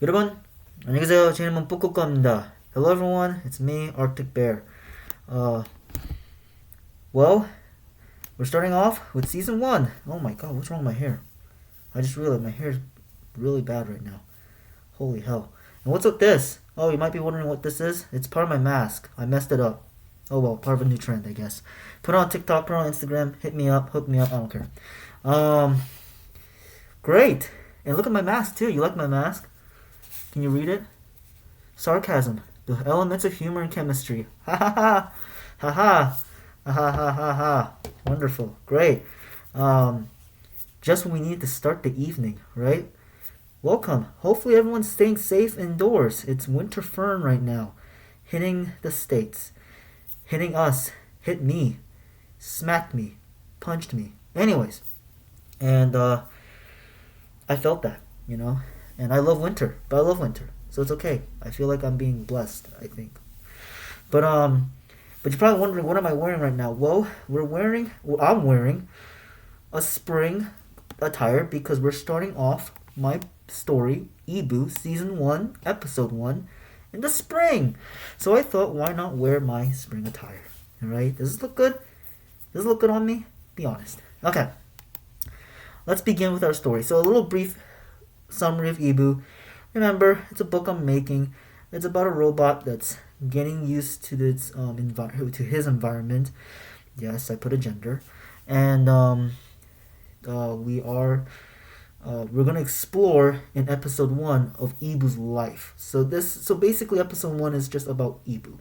여러분, 안녕히 계세요. 제 이름은 뿌꾸꺼입니다. Hello everyone, it's me, Arctic Bear. Well, we're starting off with season 1. Oh my god, what's wrong with my hair? I just realized my hair is really bad right now. Holy hell. And what's with this? Oh, you might be wondering what this is. It's part of my mask. I messed it up. Oh well, part of a new trend, I guess. Put it on TikTok, put it on Instagram, hit me up, hook me up, I don't care. Great. And look at my mask too. You like my mask? Can you read it? Sarcasm. The elements of humor and chemistry. Ha ha ha. Ha ha. Ha ha ha ha ha. Wonderful. Great. Just when we need to start the evening, right? Welcome. Hopefully everyone's staying safe indoors. It's winter fern right now. Hitting the states. Hitting us. Hit me. Smacked me. Punched me. Anyways. And I felt that, you know? And I love winter, but I love winter, so it's okay. I feel like I'm being blessed, I think. But you're probably wondering, what am I wearing right now? Well, I'm wearing a spring attire because we're starting off my story, iBU, Season 1, Episode 1, in the spring. So I thought, why not wear my spring attire? Alright, does this look good? Does it look good on me? Be honest. Okay, let's begin with our story. So a little brief summary of iBU. Remember, it's a book I'm making. It's about a robot that's getting used to its to his environment. Yes, I put a gender, and we're gonna explore in episode 1 of iBU's life. So basically, episode 1 is just about iBU.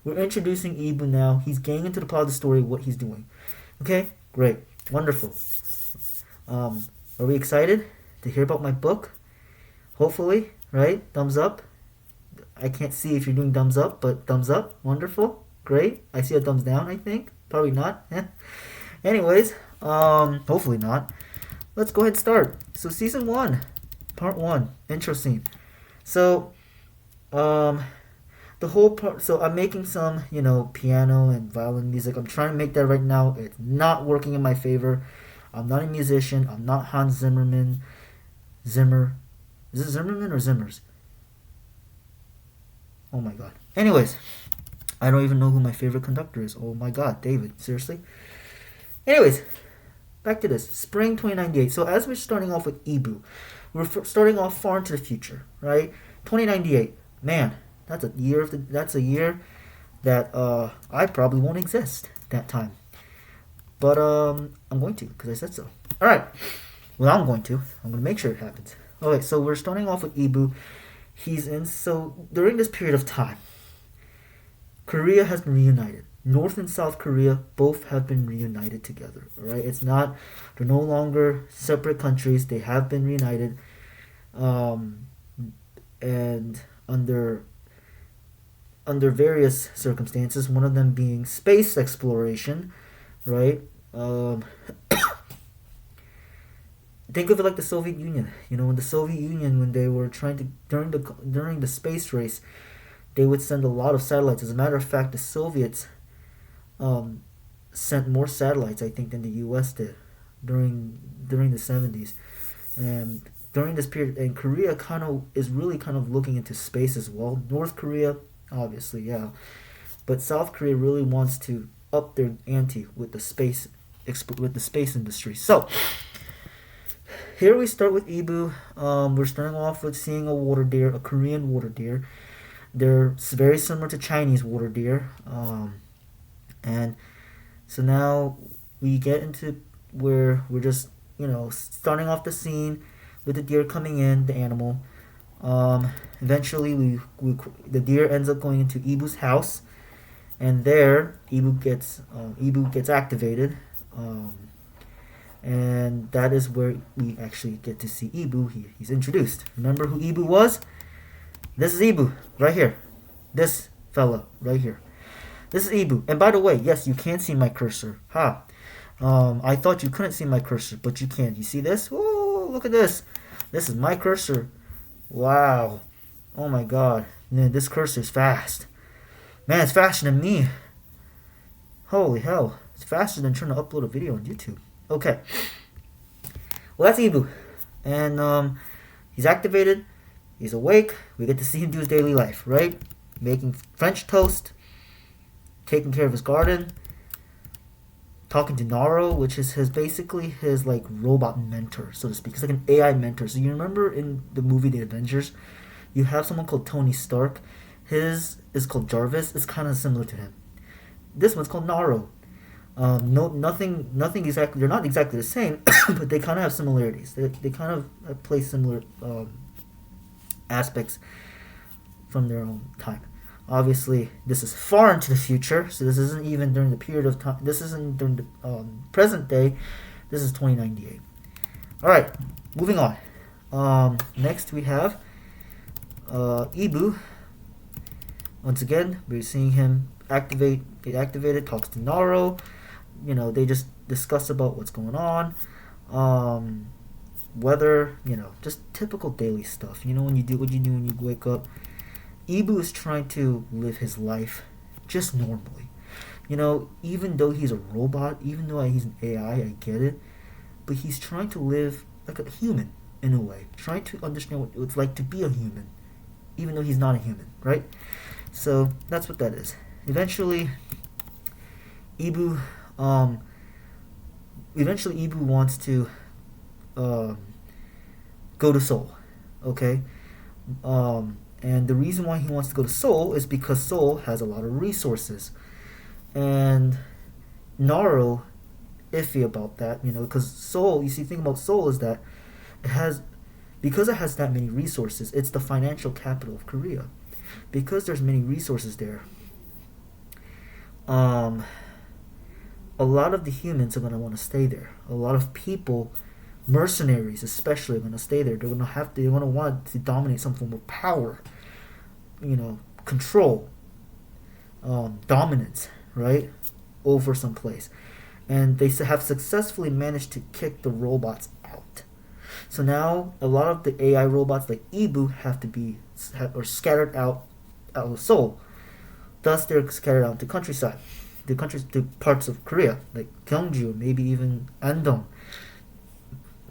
We're introducing iBU now. He's getting into the plot of the story, what he's doing. Okay, great, wonderful. Are we excited to hear about my book? Hopefully, right? Thumbs up. I can't see if you're doing thumbs up, but thumbs up. Wonderful. Great. I see a thumbs down, I think. Probably not. Anyways, hopefully not. Let's go ahead and start. So season 1, part 1, intro scene. So, the whole part, so I'm making some, piano and violin music. I'm trying to make that right now. It's not working in my favor. I'm not a musician. I'm not Hans Zimmerman. Zimmer. Is it Zimmerman or Zimmers? Oh my god. Anyways, I don't even know who my favorite conductor is. Oh my god, David. Seriously? Anyways, back to this. Spring 2098. So as we're starting off with iBU, we're starting off far into the future, right? 2098. Man, that's a year that I probably won't exist that time. But I'm going to, because I said so. Alright. Well, I'm going to make sure it happens. Okay, so we're starting off with iBU. So during this period of time, Korea has been reunited. North and South Korea both have been reunited together. Alright, they're no longer separate countries. They have been reunited, and under various circumstances. One of them being space exploration, right? Think of it like the Soviet Union. In the Soviet Union, when they were trying to during the space race, they would send a lot of satellites. As a matter of fact, the Soviets sent more satellites, I think, than the U.S. did during the 70s. And during this period, and Korea is really looking into space as well. North Korea, obviously, yeah, but South Korea really wants to up their ante with the space industry. So here we start with iBU. We're starting off with seeing a water deer, a Korean water deer. They're very similar to Chinese water deer. And so now we get into where we're just, starting off the scene with the deer coming in, the animal. Eventually, the deer ends up going into iBU's house, and there iBU gets activated. And that is where we actually get to see iBU. He's introduced. Remember who iBU was? This is iBU right here. This fella right here. This is iBU. And by the way, yes, you can see my cursor. I thought you couldn't see my cursor, but you can. You see this? Oh, look at this. This is my cursor. Wow. Oh my god. Man, this cursor is fast. Man, it's faster than me. Holy hell. It's faster than trying to upload a video on YouTube. Okay. Well, that's iBU. And he's activated. He's awake. We get to see him do his daily life, right? Making French toast, taking care of his garden, talking to Naro, which is his basically his like robot mentor, so to speak. It's like an AI mentor. So you remember in the movie The Avengers, you have someone called Tony Stark. His is called Jarvis. It's kind of similar to him. This one's called Naro. Nothing exactly. They're not exactly the same, but they kind of have similarities. They kind of play similar aspects from their own time. Obviously, this is far into the future, so this isn't even during the period of time. This isn't during the present day. This is 2098. All right, moving on. Next we have iBU. Once again, we're seeing him get activated. Talks to Naro. They just discuss about what's going on. Weather. Just typical daily stuff. When you do what you do when you wake up. iBU is trying to live his life just normally. Even though he's a robot, even though he's an AI, I get it. But he's trying to live like a human in a way. Trying to understand what it's like to be a human, even though he's not a human, right? So that's what that is. Eventually, iBU wants to go to Seoul, okay? And the reason why he wants to go to Seoul is because Seoul has a lot of resources. And Naro, iffy about that, because Seoul, you see, the thing about Seoul is that because it has that many resources, it's the financial capital of Korea. Because there's many resources there, a lot of the humans are going to want to stay there. A lot of people, mercenaries especially, are going to stay there. They're going to want to dominate some form of power, control, dominance, right, over some place. And they have successfully managed to kick the robots out. So now a lot of the AI robots like iBU have to be scattered out of Seoul. Thus, they're scattered out to countryside, to parts of Korea like Gyeongju, maybe even Andong,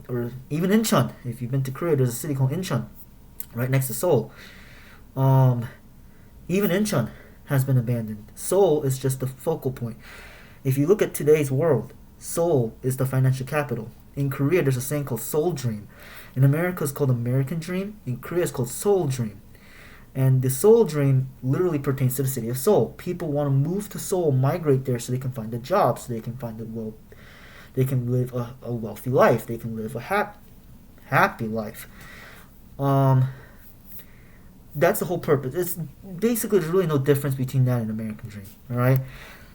or even Incheon. If you've been to Korea, there's a city called Incheon, right next to Seoul. Even Incheon has been abandoned. Seoul is just the focal point. If you look at today's world, Seoul is the financial capital. In Korea, there's a saying called Seoul Dream. In America, it's called American Dream. In Korea, it's called Seoul Dream. And the Seoul Dream literally pertains to the city of Seoul. People want to move to Seoul, migrate there, so they can find a job, so they can find they can live a wealthy life. They can live a happy life. That's the whole purpose. It's basically, there's really no difference between that and American Dream. All right.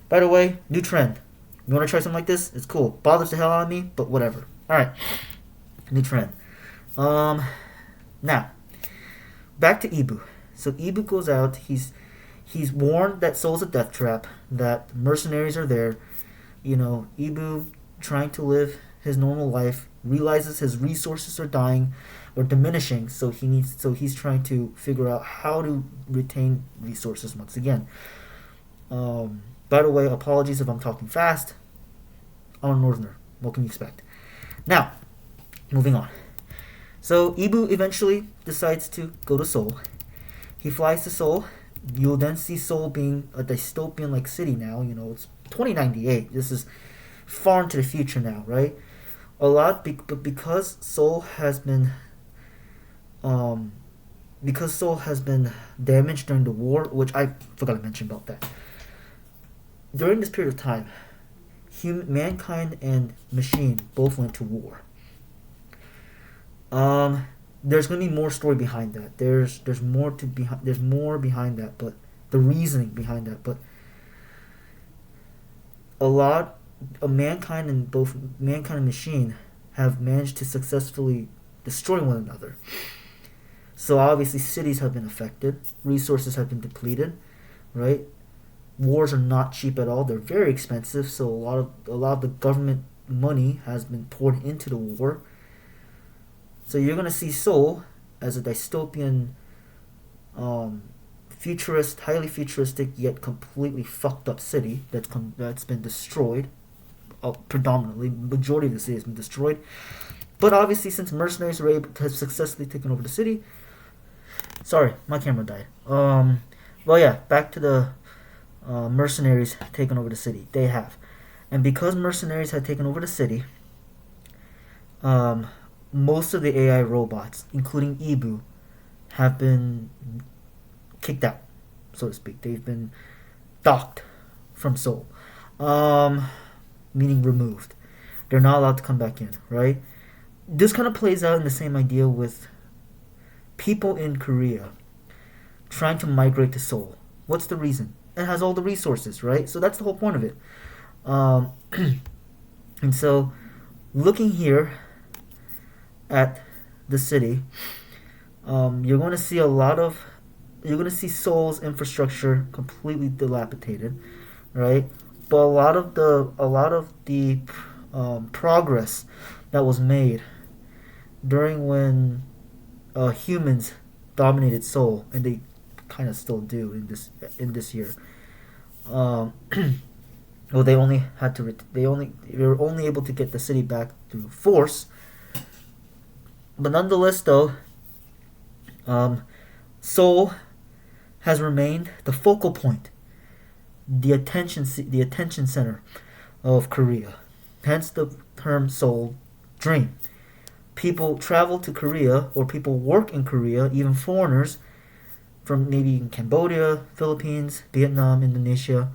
By the way, new trend. You want to try something like this? It's cool. Bothers the hell out of me, but whatever. All right. New trend. Now, back to iBU. So iBU goes out. He's warned that Seoul's a death trap. That mercenaries are there. iBU trying to live his normal life, realizes his resources are dying or diminishing, so he's trying to figure out how to retain resources once again. By the way, apologies if I'm talking fast. I'm a northerner. What can you expect? Now, moving on. So iBU eventually decides to go to Seoul. He flies to Seoul. You'll then see Seoul being a dystopian-like city now. It's 2098. This is far into the future now, right? But because Seoul has been damaged during the war, which I forgot to mention about that. During this period of time, mankind and machine both went to war. There's going to be more story behind that. There's more behind that, but the reasoning behind that. But a lot of mankind and machine have managed to successfully destroy one another. So obviously cities have been affected, resources have been depleted, right? Wars are not cheap at all. They're very expensive, so a lot of the government money has been poured into the war. So you're going to see Seoul as a dystopian, highly futuristic yet completely fucked up city that's been destroyed, predominantly. Majority of the city has been destroyed. But obviously, since mercenaries were able to have successfully taken over the city, sorry, my camera died. Well, yeah, back to the mercenaries taking over the city. They have, and because mercenaries had taken over the city, most of the AI robots, including iBU, have been kicked out, so to speak. They've been docked from Seoul, meaning removed. They're not allowed to come back in, right? This kind of plays out in the same idea with people in Korea trying to migrate to Seoul. What's the reason? It has all the resources, right? So that's the whole point of it. And so, looking here at the city, you're going to see you're going to see Seoul's infrastructure completely dilapidated, right? But a lot of the progress that was made during when humans dominated Seoul, and they kind of still do in this year. Well, they only had to they were only able to get the city back through force. But nonetheless, though, Seoul has remained the focal point, the attention center of Korea. Hence the term Seoul Dream. People travel to Korea, or people work in Korea, even foreigners from maybe in Cambodia, Philippines, Vietnam, Indonesia.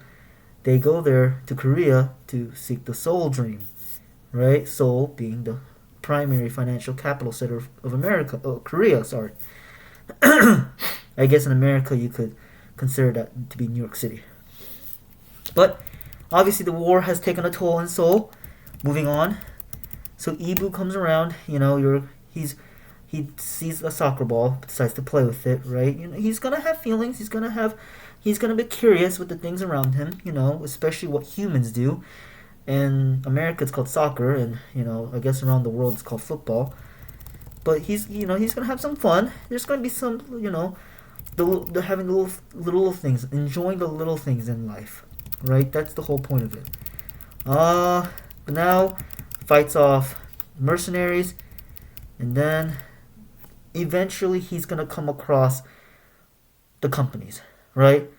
They go there to Korea to seek the Seoul Dream, right? Seoul being the primary financial capital center of America, Korea, sorry. I guess in America you could consider that to be New York City. But obviously the war has taken a toll in Seoul. Moving on. So iBU comes around, he sees a soccer ball, decides to play with it, right? He's gonna have feelings, he's gonna be curious with the things around him, especially what humans do. In America it's called soccer, and I guess around the world it's called football. But he's gonna have some fun. There's gonna be some, the having the little things, enjoying the little things in life, right? That's the whole point of it. But now fights off mercenaries, and then eventually he's gonna come across the companies, right?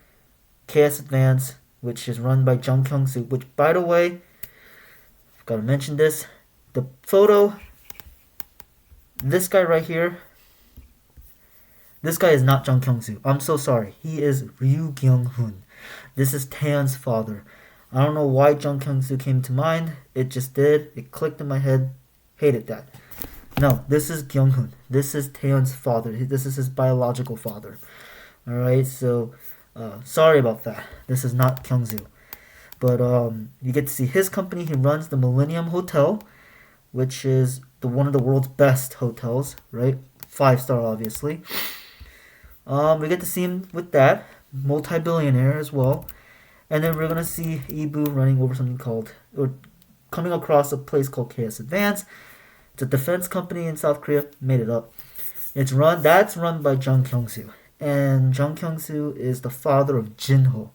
KS Advance, which is run by Jung Kyung-soo, which, by the way, I've got to mention this, the photo, this guy right here, this guy is not Jung Kyung-soo. I'm so sorry. He is Ryu Kyung-hun. This is Taeyeon's father. I don't know why Jung Kyung-soo came to mind. It just did. It clicked in my head. Hated that. No, this is Kyung-hun. This is Taeyeon's father. This is his biological father. Alright, so sorry about that. This is not Kyung-soo. But you get to see his company. He runs the Millennium Hotel, which is one of the world's best hotels, right? 5-star, obviously. We get to see him with that. Multi-billionaire as well. And then we're going to see iBU running over something called, or coming across a place called KS Advance. It's a defense company in South Korea. Made it up. That's run by Jung Kyung-soo. And Jung Kyung-soo is the father of Jin-ho.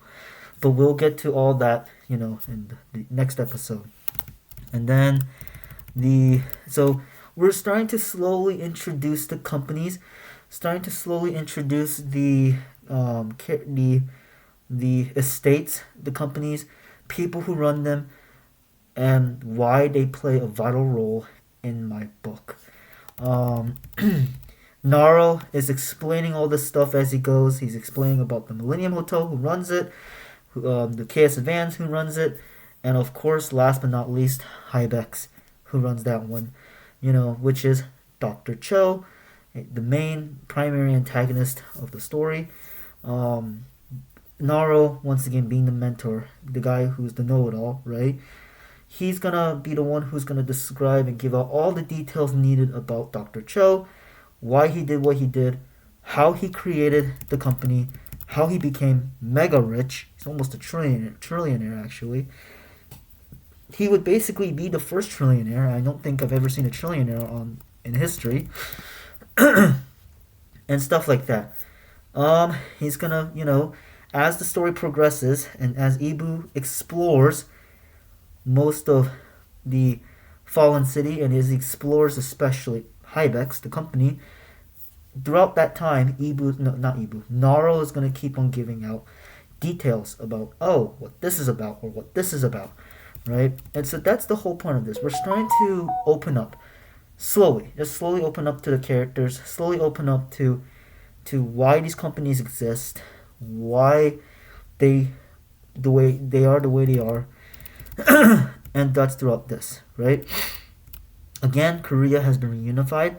But we'll get to all that, in the next episode. And then so we're starting to slowly introduce the companies, starting to slowly introduce the estates, the companies, people who run them, and why they play a vital role in my book. Naro is explaining all this stuff as he goes. He's explaining about the Millennium Hotel, who runs it, the KS Advance, who runs it, and of course, last but not least, Hybex, who runs that one, which is Dr. Cho, the main primary antagonist of the story. Naro, once again, being the mentor, the guy who's the know-it-all, right? He's gonna be the one who's gonna describe and give out all the details needed about Dr. Cho, why he did what he did, how he created the company, how he became mega rich. He's almost a trillionaire actually. He would basically be the first trillionaire. I don't think I've ever seen a trillionaire in history. And stuff like that. He's gonna, as the story progresses and as iBU explores most of the fallen city, and as he explores, especially Hybex, the company, throughout that time, Naro is going to keep on giving out details about, oh, what this is about, or what this is about, right? And so that's the whole point of this. We're starting to open up slowly, just slowly open up to the characters, slowly open up to why these companies exist, why they the way they are, and that's throughout this, right? Again, Korea has been reunified.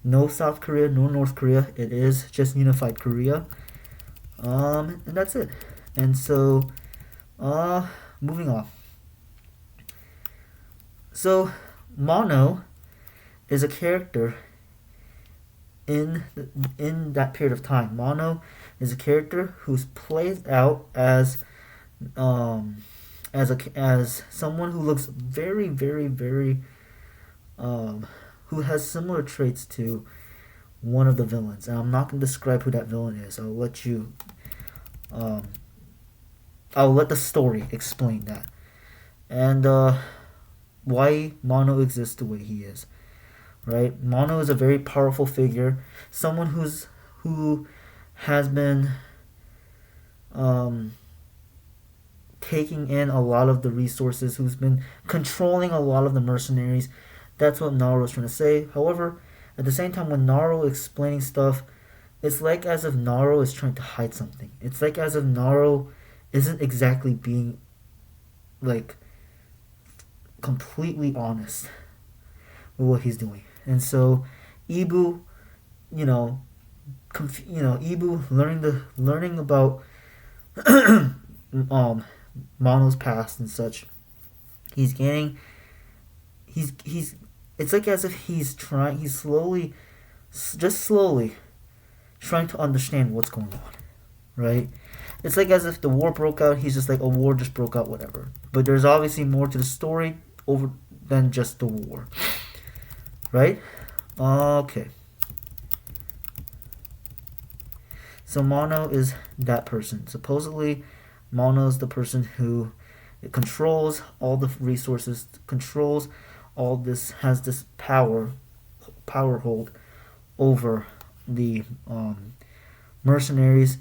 No South Korea, no North Korea. It is just unified Korea. And that's it. And so, moving on. So, Mono is a character in that period of time. Mono is a character who's played out as someone who looks very, very, very who has similar traits to one of the villains. And I'm not going to describe who that villain is. I'll let the story explain that. And why Mono exists the way he is. Right? Mono is a very powerful figure. Someone who has been taking in a lot of the resources, who's been controlling a lot of the mercenaries. That's what Naro is trying to say. However, at the same time, when Naro is explaining stuff, it's like as if Naro is trying to hide something. It's like as if Naro isn't exactly being, like, completely honest with what he's doing. And so, iBU, iBU learning about Mono's past and such. It's like as if he's slowly trying to understand what's going on, right? It's like as if the war broke out, he's just like, a war just broke out, whatever. But there's obviously more to the story than just the war, right? Okay. So Mono is that person. Supposedly, Mono is the person who controls all the resources, controls all this, has this power hold over the mercenaries,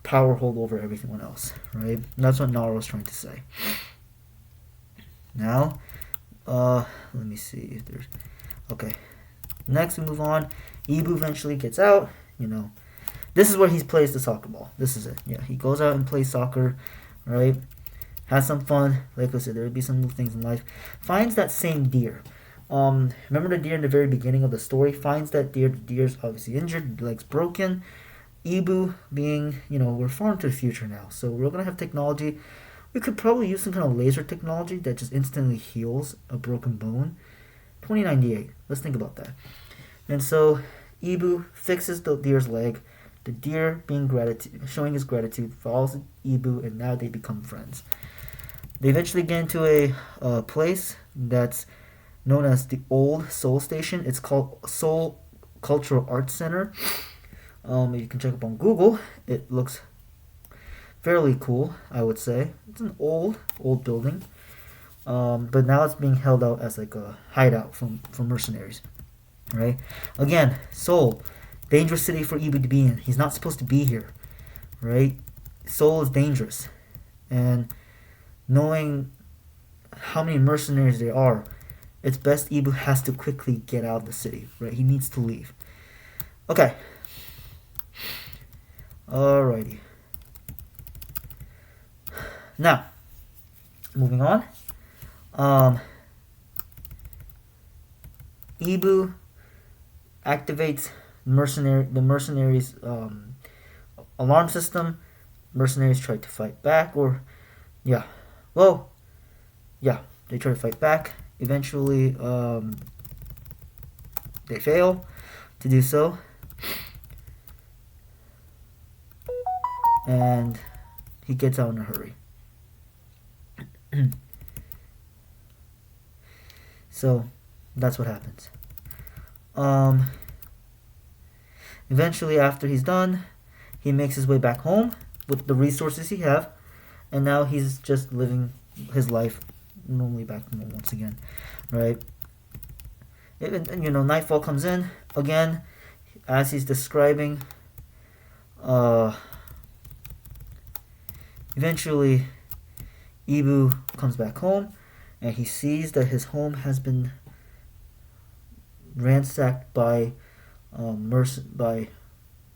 power hold over everyone else, right? And that's what Naro is trying to say. Now, let me see if there's... Okay. Next, we move on. iBU eventually gets out, This is where he plays the soccer ball. This is it. Yeah, he goes out and plays soccer, right? Has some fun. Like I said, there would be some new things in life. Finds that same deer. Remember the deer in the very beginning of the story? Finds that deer. The deer's obviously injured, legs broken. iBU being, we're far into the future now. So we're going to have technology. We could probably use some kind of laser technology that just instantly heals a broken bone. 2098. Let's think about that. And so iBU fixes the deer's leg. The deer, showing his gratitude, follows iBU, and now they become friends. They eventually get into a place that's known as the Old Seoul Station. It's called Seoul Cultural Arts Center. You can check up on Google. It looks fairly cool, I would say. It's an old building. But now it's being held out as like a hideout for mercenaries. Right? Again, Seoul. Dangerous city for iBU to be in. He's not supposed to be here. Right? Seoul is dangerous. And knowing how many mercenaries there are, it's best iBU has to quickly get out of the city. Right? He needs to leave. Okay. Alrighty. Now, moving on. iBU activates the mercenaries' alarm system. Mercenaries try to fight back, they try to fight back. Eventually, they fail to do so, and he gets out in a hurry. So that's what happens. Eventually, after he's done, he makes his way back home with the resources he have, and now he's just living his life normally back to normal once again, right? And nightfall comes in again, as he's describing. Eventually, iBU comes back home, and he sees that his home has been ransacked by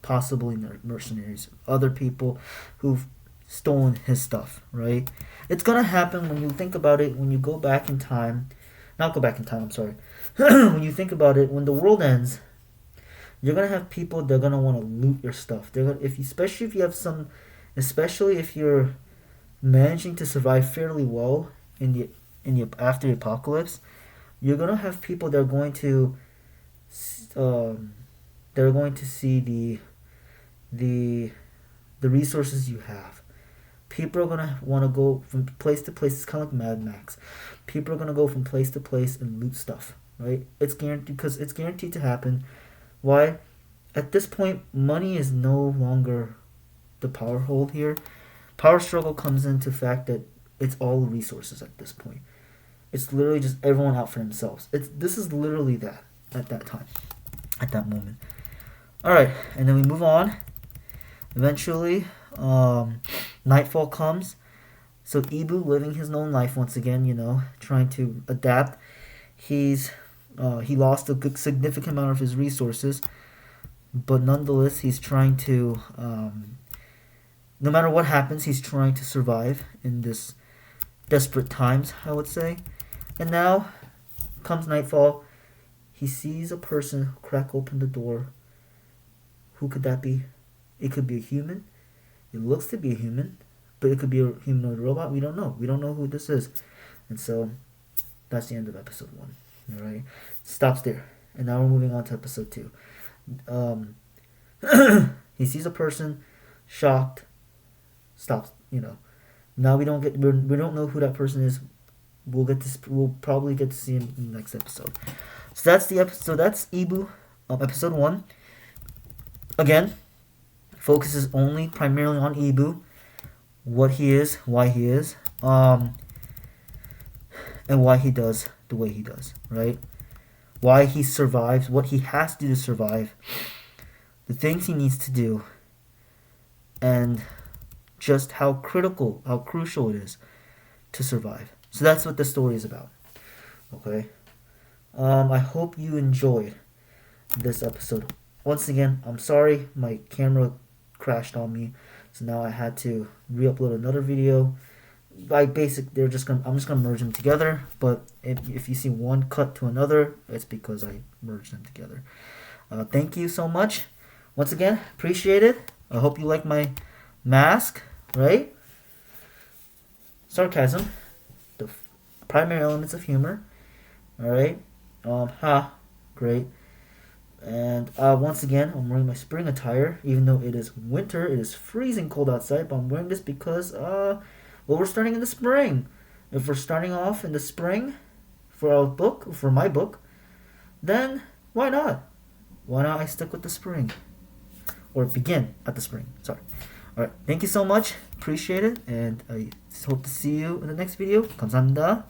possibly mercenaries, other people who've stolen his stuff, right? It's gonna happen when you think about it, when you go back in time. Not go back in time, I'm sorry. When you think about it, when the world ends, you're gonna have people that are gonna want to loot your stuff. Especially if you're managing to survive fairly well in the after the apocalypse, you're gonna have people that are going to see the resources you have. People are gonna want to go from place to place. It's kind of like Mad Max. People are gonna go from place to place and loot stuff, right? It's guaranteed, because it's guaranteed to happen. Why? At this point, money is no longer the power hold here. Power struggle comes into fact that it's all resources at this point. It's literally just everyone out for themselves. This is literally that at that time, at that moment. All right, and then we move on. Eventually, nightfall comes. So iBU, living his own life once again, trying to adapt. He lost a significant amount of his resources, but nonetheless, he's trying to. No matter what happens, he's trying to survive in this desperate times, I would say. And now comes nightfall. He sees a person crack open the door. Who could that be? It could be a human. It looks to be a human, but it could be a humanoid robot. We don't know. We don't know who this is. And so that's the end of episode 1. All right, stops there. And now we're moving on to episode 2. He sees a person, shocked, stops. Now we don't know who that person is. We'll probably get to see him in the next episode. So that's the episode. That's iBU, episode 1. Again, focuses primarily on iBU, what he is, why he is, and why he does the way he does, right? Why he survives, what he has to do to survive, the things he needs to do, and just how crucial it is to survive. So that's what the story is about. Okay. I hope you enjoyed this episode. Once again, I'm sorry my camera crashed on me, so now I had to re-upload another video. I'm just gonna merge them together. But if you see one cut to another, it's because I merged them together. Thank you so much. Once again, appreciate it. I hope you like my mask, right? Sarcasm, the primary elements of humor. All right. Great. And once again, I'm wearing my spring attire, even though it is winter. It is freezing cold outside, but I'm wearing this because, we're starting in the spring. If we're starting off in the spring for my book, then why not? Why not I stick with the spring? Or begin at the spring. Sorry. Alright, thank you so much. Appreciate it. And I hope to see you in the next video. 감사합니다.